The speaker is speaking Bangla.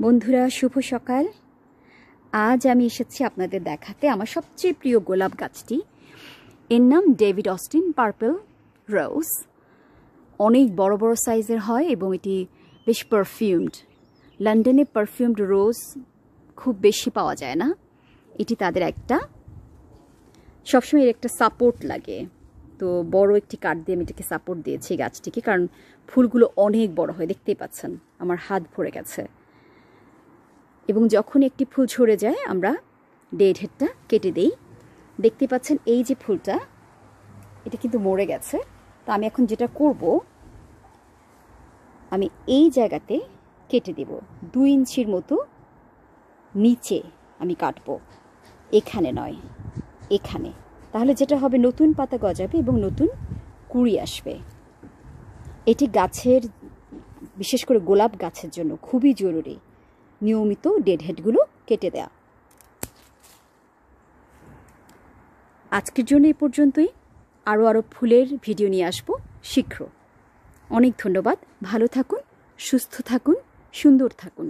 বন্ধুরা শুভ সকাল। আজ আমি এসেছি আপনাদের দেখাতে আমার সবচেয়ে প্রিয় গোলাপ গাছটি। এর নাম ডেভিড অস্টিন পার্পল রোজ। অনেক বড় বড় সাইজের হয় এবং এটি বেশ পারফিউমড। লন্ডনে পারফিউমড রোজ খুব বেশি পাওয়া যায় না। এটি তাদের একটা সবসময় এর একটা সাপোর্ট লাগে, তো বড় একটি কাঠ দিয়ে আমি এটাকে সাপোর্ট দিয়েছি গাছটিকে, কারণ ফুলগুলো অনেক বড় হয়। দেখতেই পাচ্ছেন আমার হাত ভরে গেছে। এবং যখন একটি ফুল ঝরে যায় আমরা ডেড হেডটা কেটে দেই। দেখতে পাচ্ছেন এই যে ফুলটা, এটা কিন্তু মরে গেছে। তো আমি এখন যেটা করব, আমি এই জায়গাতে কেটে দেব 2 ইঞ্চির মতো নিচে আমি কাটবো, এখানে নয় এখানে। তাহলে যেটা হবে নতুন পাতা গজাবে এবং নতুন কুঁড়ি আসবে। এটি গাছের, বিশেষ করে গোলাপ গাছের জন্য খুবই জরুরি নিয়মিত ডেড হেডগুলো কেটে দেয়া। আজকের জন্য এই পর্যন্তই। আরও ফুলের ভিডিও নিয়ে আসবো শীঘ্র। অনেক ধন্যবাদ। ভালো থাকুন, সুস্থ থাকুন, সুন্দর থাকুন।